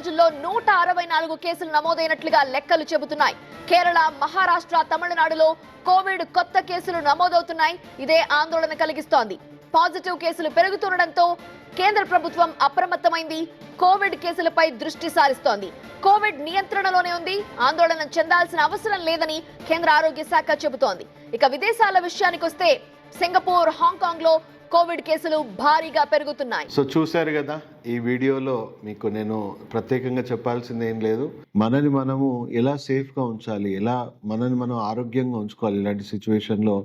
రోజుల్లో 164 కేసులు నమోదైనట్లుగా లెక్కలు చెబుతున్నాయి. కేరళ, మహారాష్ట్ర, తమిళనాడులో కోవిడ్ కొత్త కేసులు నమోదవుతున్నాయి. ఇదే ఆందోళన కలిగిస్తోంది. పాజిటివ్ కేసులు పెరుగుతుండటంతో కేంద్ర ప్రభుత్వం అప్రమత్తమైంది. కోవిడ్ కేసులపై దృష్టి సారిస్తోంది. కోవిడ్ నియంత్రణలోనే ఉంది, ఆందోళన చెందాల్సిన అవసరం లేదని కేంద్ర ఆరోగ్య శాఖ చెబుతోంది. ఇక విదేశాల విషయానికొస్తే సింగపూర్, హాంకాంగ్ లో కోవిడ్ కేసులు భారీగా పెరుగుతున్నాయి. సో చూశారు కదా, ఈ వీడియోలో మీకు నేను ప్రత్యేకంగా చెప్పాల్సింది ఏం లేదు. మనని మనము ఎలా సేఫ్గా ఉంచాలి, ఎలా మనని మనం ఆరోగ్యంగా ఉంచుకోవాలి ఇలాంటి సిచ్యువేషన్లో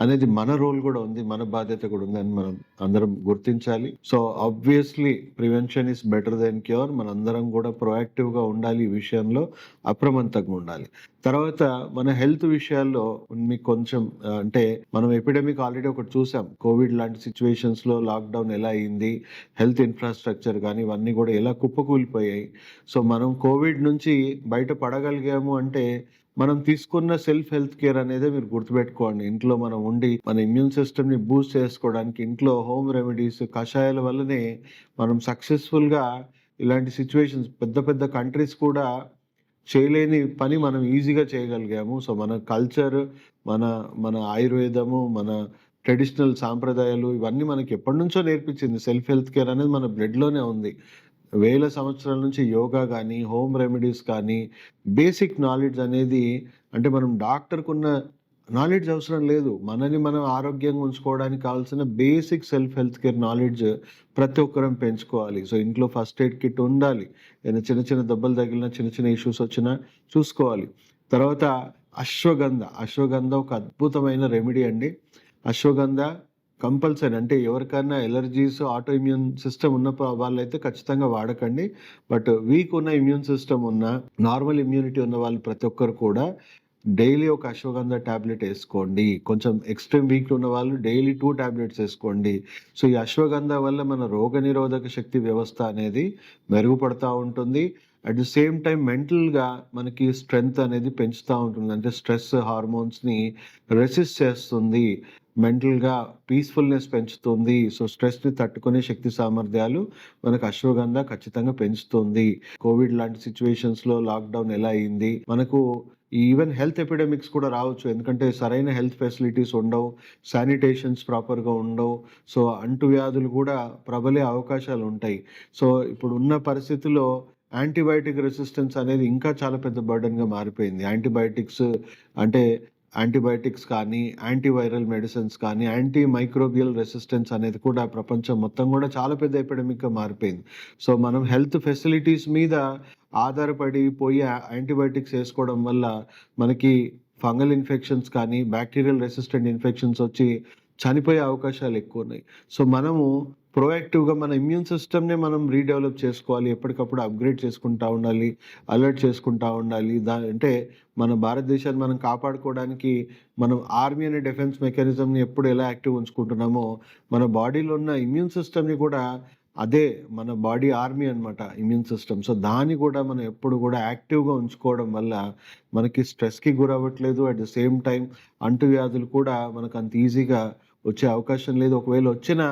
అనేది మన రోల్ కూడా ఉంది, మన బాధ్యత కూడా ఉంది అని మనం అందరం గుర్తించాలి. So obviously prevention is better than cure. మనందరం కూడా ప్రొయాక్టివ్గా ఉండాలి, ఈ విషయంలో అప్రమత్తంగా ఉండాలి. తర్వాత మన హెల్త్ విషయాల్లో మీకు కొంచెం అంటే మనం ఎపిడమిక్ ఆల్రెడీ ఒకటి చూసాం. కోవిడ్ లాంటి సిచ్యువేషన్స్ లో లాక్డౌన్ ఎలా అయింది, హెల్త్ ఇన్ఫ్రాస్ట్రక్చర్ కానీ ఇవన్నీ కూడా ఎలా కుప్పకూలిపోయాయి. సో మనం కోవిడ్ నుంచి బయట పడగలిగాము అంటే మనం తీసుకున్న సెల్ఫ్ హెల్త్ కేర్ అనేది మీరు గుర్తుపెట్టుకోండి. ఇంట్లో మనం ఉండి మన ఇమ్యూన్ సిస్టమ్ ని బూస్ట్ చేసుకోవడానికి ఇంట్లో హోమ్ రెమెడీస్, కషాయాల వల్లనే మనం సక్సెస్ఫుల్ గా ఇలాంటి సిచ్యువేషన్స్ పెద్ద పెద్ద కంట్రీస్ కూడా చేయలేని పని మనం ఈజీగా చేయగలిగాము. సో మన కల్చర్, మన మన ఆయుర్వేదము, మన ట్రెడిషనల్ సాంప్రదాయాలు ఇవన్నీ మనకి ఎప్పటి నుంచో నేర్పించింది. సెల్ఫ్ హెల్త్ కేర్ అనేది మన బ్లడ్లోనే ఉంది. వేల సంవత్సరాల నుంచి యోగా కానీ, హోమ్ రెమెడీస్ కానీ, బేసిక్ నాలెడ్జ్ అనేది అంటే మనం డాక్టర్కున్న నాలెడ్జ్ అవసరం లేదు. మనని మనం ఆరోగ్యంగా ఉంచుకోవడానికి కావాల్సిన basic self health care knowledge ప్రతి ఒక్కరం పెంచుకోవాలి. సో ఇంట్లో ఫస్ట్ ఎయిడ్ కిట్ ఉండాలి. ఏదైనా చిన్న చిన్న దెబ్బలు తగిలినా, చిన్న చిన్న ఇష్యూస్ వచ్చినా చూసుకోవాలి. తర్వాత అశ్వగంధ ఒక అద్భుతమైన రెమెడీ అండి. అశ్వగంధ కంపల్సరీ, అంటే ఎవరికైనా ఎలర్జీస్, ఆటో ఇమ్యూన్ సిస్టమ్ ఉన్న వాళ్ళైతే ఖచ్చితంగా వాడకండి. బట్ వీక్ ఉన్న ఇమ్యూన్ సిస్టమ్ ఉన్న, నార్మల్ ఇమ్యూనిటీ ఉన్న వాళ్ళు ప్రతి ఒక్కరు కూడా డైలీ ఒక అశ్వగంధ టాబ్లెట్ వేసుకోండి. కొంచెం ఎక్స్ట్రీమ్ వీక్ ఉన్న వాళ్ళు డైలీ 2 టాబ్లెట్స్ వేసుకోండి. సో ఈ అశ్వగంధ వల్ల మన రోగనిరోధక శక్తి వ్యవస్థ అనేది మెరుగుపడతా ఉంటుంది. అట్ ది సేమ్ టైం మెంటల్గా మనకి స్ట్రెంగ్త్ అనేది పెంచుతూ ఉంటుంది. అంటే స్ట్రెస్ హార్మోన్స్ని రెసిస్ట్ చేస్తుంది, మెంటల్గా పీస్ఫుల్నెస్ పెంచుతుంది. సో స్ట్రెస్ని తట్టుకునే శక్తి సామర్థ్యాలు మనకు అశ్వగంధ ఖచ్చితంగా పెంచుతుంది. కోవిడ్ లాంటి సిచ్యువేషన్స్లో లాక్డౌన్ ఎలా అయింది, మనకు ఈవెన్ హెల్త్ ఎపిడమిక్స్ కూడా రావచ్చు. ఎందుకంటే సరైన హెల్త్ ఫెసిలిటీస్ ఉండవు, శానిటేషన్స్ ప్రాపర్గా ఉండవు. సో అంటువ్యాధులు కూడా ప్రబలే అవకాశాలు ఉంటాయి. సో ఇప్పుడు ఉన్న పరిస్థితుల్లో యాంటీబయాటిక్ రెసిస్టెన్స్ అనేది ఇంకా చాలా పెద్ద బర్డన్గా మారిపోయింది. యాంటీబయాటిక్స్ కానీ, యాంటీవైరల్ మెడిసిన్స్ కానీ, యాంటీ మైక్రోబియల్ రెసిస్టెన్స్ అనేది కూడా ప్రపంచం మొత్తం కూడా చాలా పెద్ద ఎపిడమిక్గా మారిపోయింది. సో మనం హెల్త్ ఫెసిలిటీస్ మీద ఆధారపడి పోయి యాంటీబయాటిక్స్ వేసుకోవడం వల్ల మనకి ఫంగల్ ఇన్ఫెక్షన్స్ కానీ, బ్యాక్టీరియల్ రెసిస్టెంట్ ఇన్ఫెక్షన్స్ వచ్చి చనిపోయే అవకాశాలు ఎక్కువ ఉన్నాయి. సో మనము ప్రొయాక్టివ్గా మన ఇమ్యూన్ సిస్టమ్నే మనం రీడెవలప్ చేసుకోవాలి. ఎప్పటికప్పుడు అప్గ్రేడ్ చేసుకుంటూ ఉండాలి, అలర్ట్ చేసుకుంటూ ఉండాలి. అంటే మన భారతదేశాన్ని మనం కాపాడుకోవడానికి మనం ఆర్మీ అనే డిఫెన్స్ మెకానిజంని ఎప్పుడు ఎలా యాక్టివ్ ఉంచుకుంటున్నామో మన బాడీలో ఉన్న ఇమ్యూన్ సిస్టమ్ని కూడా అదే మన బాడీ ఆర్మీ అనమాట, ఇమ్యూన్ సిస్టమ్. సో దాన్ని కూడా మనం ఎప్పుడు కూడా యాక్టివ్గా ఉంచుకోవడం వల్ల మనకి స్ట్రెస్కి గురవ్వట్లేదు. అట్ ద సేమ్ టైం అంటువ్యాధులు కూడా మనకు అంత ఈజీగా వచ్చే అవకాశం లేదు. ఒకవేళ వచ్చినా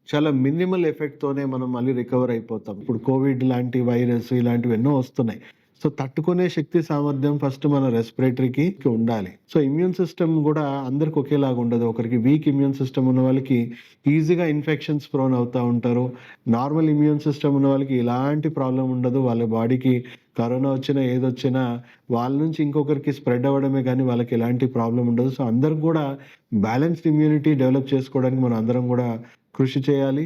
చాలా మినిమల్ ఎఫెక్ట్తోనే మనం మళ్ళీ రికవర్ అయిపోతాం. ఇప్పుడు కోవిడ్ లాంటి వైరస్ ఇలాంటివి ఎన్నో వస్తున్నాయి. సో తట్టుకునే శక్తి సామర్థ్యం ఫస్ట్ మన రెస్పిరేటరీకి ఉండాలి. సో ఇమ్యూన్ సిస్టమ్ కూడా అందరికి ఒకేలాగా ఉండదు. ఒకరికి వీక్ ఇమ్యూన్ సిస్టమ్ ఉన్న వాళ్ళకి ఈజీగా ఇన్ఫెక్షన్స్ ప్రోన్ అవుతూ ఉంటారు. నార్మల్ ఇమ్యూన్ సిస్టమ్ ఉన్న వాళ్ళకి ఎలాంటి ప్రాబ్లం ఉండదు. వాళ్ళ బాడీకి కరోనా వచ్చినా ఏదొచ్చినా వాళ్ళ నుంచి ఇంకొకరికి స్ప్రెడ్ అవ్వడమే కానీ వాళ్ళకి ఎలాంటి ప్రాబ్లం ఉండదు. సో అందరికి కూడా బ్యాలెన్స్డ్ ఇమ్యూనిటీ డెవలప్ చేసుకోవడానికి మనం అందరం కూడా కృషి చేయాలి.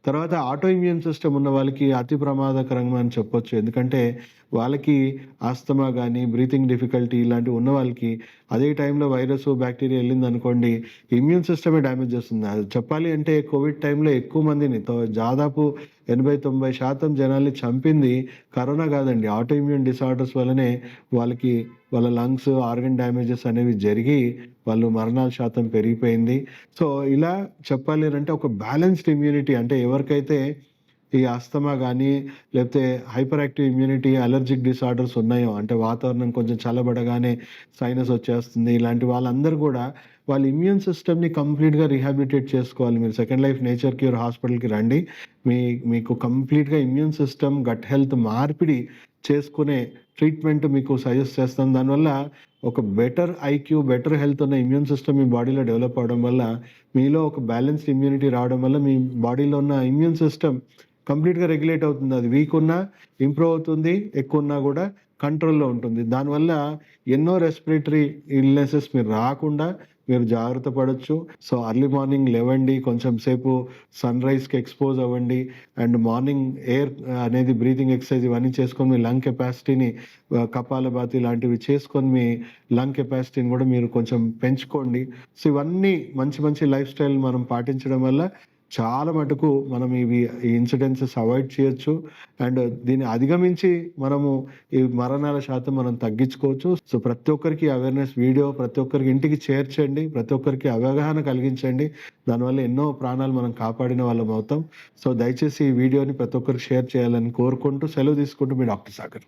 తర్వాత ఆటో ఇమ్యూన్ సిస్టమ్ ఉన్న వాళ్ళకి అతి ప్రమాదకరంగా అని చెప్పొచ్చు. ఎందుకంటే వాళ్ళకి ఆస్తమా కానీ, బ్రీతింగ్ డిఫికల్టీ ఇలాంటివి ఉన్న వాళ్ళకి అదే టైంలో వైరస్, బ్యాక్టీరియా వెళ్ళింది అనుకోండి, ఇమ్యూన్ సిస్టమే డ్యామేజ్ చేస్తుంది. అది చెప్పాలి అంటే కోవిడ్ టైంలో ఎక్కువ మందిని, దాదాపు 80-90% జనాల్ని చంపింది కరోనా కాదండి, ఆటో ఇమ్యూన్ డిసార్డర్స్ వల్లనే వాళ్ళ లంగ్స్, ఆర్గన్ డ్యామేజెస్ అనేవి జరిగి వాళ్ళు మరణాల శాతం పెరిగిపోయింది. సో ఇలా చెప్పాలి అంటే ఒక బ్యాలెన్స్డ్ ఇమ్యూనిటీ, అంటే ఎవరికైతే ఈ ఆస్తమా కానీ లేకపోతే hyper active immunity allergic disorders ఉన్నాయో, అంటే వాతావరణం కొంచెం చల్లబడగానే సైనస్ వచ్చేస్తుంది, ఇలాంటి వాళ్ళందరూ కూడా వాళ్ళ ఇమ్యూన్ సిస్టమ్ని కంప్లీట్గా రీహాబిలిటేట్ చేసుకోవాలి. మీరు సెకండ్ లైఫ్ నేచర్ క్యూర్ హాస్పిటల్కి రండి. మీకు కంప్లీట్గా ఇమ్యూన్ సిస్టమ్ గట్ హెల్త్ మార్పిడి చేసుకునే ట్రీట్మెంట్ మీకు సజెస్ట్ చేస్తాం. దానివల్ల ఒక బెటర్ ఐక్యూ, బెటర్ హెల్త్ ఉన్న ఇమ్యూన్ సిస్టమ్ మీ బాడీలో డెవలప్ అవడం వల్ల, మీలో ఒక బ్యాలెన్స్డ్ ఇమ్యూనిటీ రావడం వల్ల మీ బాడీలో ఉన్న ఇమ్యూన్ సిస్టమ్ కంప్లీట్గా రెగ్యులేట్ అవుతుంది. అది వీక్ ఉన్నా ఇంప్రూవ్ అవుతుంది, ఎక్కువ ఉన్నా కూడా కంట్రోల్లో ఉంటుంది. దానివల్ల ఎన్నో రెస్పిరేటరీ ఇల్నెసెస్ మీరు రాకుండా మీరు జాగ్రత్త పడవచ్చు. సో అర్లీ మార్నింగ్ లేవండి, కొంచెం సేపు సన్ రైజ్కి ఎక్స్పోజ్ అవ్వండి, అండ్ మార్నింగ్ ఎయిర్ అనేది బ్రీతింగ్ ఎక్సర్సైజ్ ఇవన్నీ చేసుకొని మీ లంగ్ కెపాసిటీని, కపాలభాతి లాంటివి చేసుకొని మీ లంగ్ కెపాసిటీని కూడా మీరు కొంచెం పెంచుకోండి. సో ఇవన్నీ మంచి మంచి లైఫ్ స్టైల్ మనం పాటించడం వల్ల చాలా మటుకు మనం ఈ ఇన్సిడెన్సెస్ అవాయిడ్ చేయొచ్చు. అండ్ దీన్ని అధిగమించి మనము ఈ మరణాల శాతం మనం తగ్గించుకోవచ్చు. సో ప్రతి ఒక్కరికి అవేర్నెస్ వీడియో ప్రతి ఒక్కరికి ఇంటికి చేర్చండి, ప్రతి ఒక్కరికి అవగాహన కలిగించండి. దానివల్ల ఎన్నో ప్రాణాలు మనం కాపాడిన వాళ్ళం అవుతాం. సో దయచేసి ఈ వీడియోని ప్రతి ఒక్కరికి షేర్ చేయాలని కోరుకుంటూ సెలవు తీసుకుంటూ మీ డాక్టర్ సాగర్.